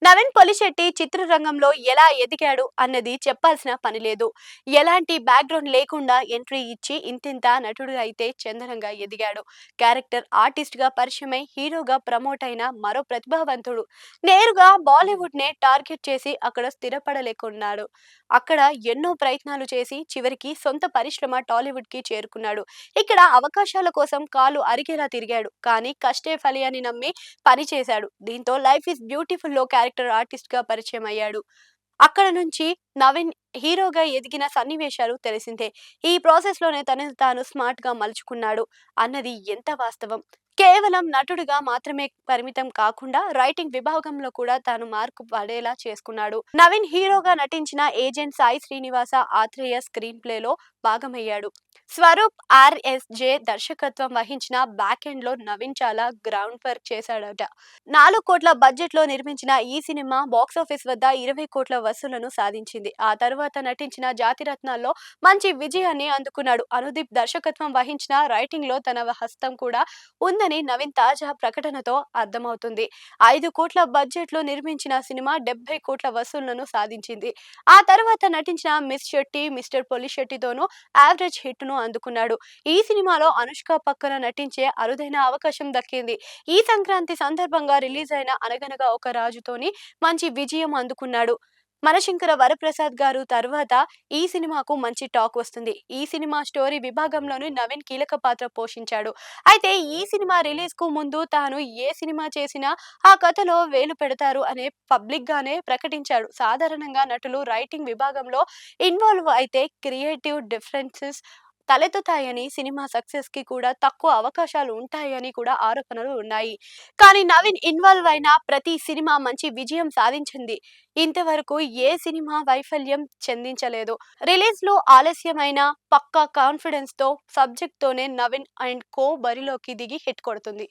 నవీన్ పొలిశెట్టి చిత్రరంగంలో ఎలా ఎదిగాడు అన్నది చెప్పాల్సిన పని లేదు. ఎలాంటి బ్యాక్‌గ్రౌండ్ లేకుండా ఎంట్రీ ఇచ్చి ఇంతింత నటుడు అయితే చందనంగా ఎదిగాడు. క్యారెక్టర్ ఆర్టిస్ట్‌గా పరిచయమై హీరోగా ప్రమోట్ అయిన మరో ప్రతిభావంతుడు. నేరుగా బాలీవుడ్‌నే టార్గెట్ చేసి అక్కడ స్థిరపడలేకున్నాడు. అక్కడ ఎన్నో ప్రయత్నాలు చేసి చివరికి సొంత పరిశ్రమ టాలీవుడ్‌కి చేరుకున్నాడు. ఇక్కడ అవకాశాల కోసం కాలు అరిగేలా తిరిగాడు. కానీ కష్టే ఫలి అని నమ్మి పని చేశాడు. దీంతో లైఫ్ ఈజ్ బ్యూటిఫుల్‌లో క్యారెక్టర్ ఆర్టిస్ట్‌గా పరిచయం అయ్యాడు. అక్కడ నుంచి నవీన్ హీరోగా ఎదిగిన సన్నివేశాలు తెలిసిందే. ఈ ప్రాసెస్‌లోనే తనని తాను స్మార్ట్‌గా మలుచుకున్నాడు అన్నది ఎంత వాస్తవం. కేవలం నటుడిగా మాత్రమే పరిమితం కాకుండా రైటింగ్ విభాగంలో కూడా తాను మార్కు పడేలా చేసుకున్నాడు. నవీన్ హీరోగా నటించిన ఏజెంట్ సాయి శ్రీనివాస ఆత్రేయ స్క్రీన్ ప్లేలో భాగమయ్యాడు. స్వరూప్ ఆర్ఎస్జే దర్శకత్వం వహించిన బ్యాక్ ఎండ్ లో నవీన్ చాలా గ్రౌండ్ వర్క్ చేశాడట. 4 కోట్ల బడ్జెట్ లో నిర్మించిన ఈ సినిమా బాక్సాఫీస్ వద్ద 20 కోట్ల వసూళ్లను సాధించింది. ఆ తర్వాత నటించిన జాతిరత్నాల్లో మంచి విజయాన్ని అందుకున్నాడు. అనుదీప్ దర్శకత్వం వహించిన రైటింగ్ లో తన హస్తం కూడా ఉందని నవీన్ తాజా ప్రకటనతో అర్థమవుతుంది. 5 కోట్ల బడ్జెట్ లో నిర్మించిన సినిమా 70 కోట్ల వసూళ్లను సాధించింది. ఆ తర్వాత నటించిన మిస్ శెట్టి, మిస్టర్ పొలిశెట్టితోనూ యావరేజ్ హిట్ ను అందుకున్నాడు. ఈ సినిమాలో అనుష్క పక్కన నటించే అరుదైన అవకాశం దక్కింది. ఈ సంక్రాంతి సందర్భంగా రిలీజ్ అయిన అనగనగా ఒక రాజుతోని మంచి విజయం అందుకున్నాడు. మనశంకర వరప్రసాద్ గారు తర్వాత ఈ సినిమాకు మంచి టాక్ వస్తుంది. ఈ సినిమా స్టోరీ విభాగంలోని నవీన్ కీలక పాత్ర పోషించాడు. అయితే ఈ సినిమా రిలీజ్ కు ముందు తాను ఏ సినిమా చేసినా ఆ కథలో వేలు పెడతారు అనే పబ్లిక్ గానే ప్రకటించాడు. సాధారణంగా నటులు రైటింగ్ విభాగంలో ఇన్వాల్వ్ అయితే క్రియేటివ్ డిఫరెన్సెస్ తలెత్తుతాయని, సినిమా సక్సెస్ కి కూడా తక్కువ అవకాశాలు ఉంటాయని కూడా ఆరోపణలు ఉన్నాయి. కానీ నవీన్ ఇన్వాల్వ్ అయిన ప్రతి సినిమా మంచి విజయం సాధించింది. ఇంతవరకు ఏ సినిమా వైఫల్యం చెందించలేదు. రిలీజ్ లో ఆలస్యమైన పక్కా కాన్ఫిడెన్స్ తో సబ్జెక్ట్ తోనే నవీన్ అండ్ కో బరిలోకి దిగి హిట్ కొడుతుంది.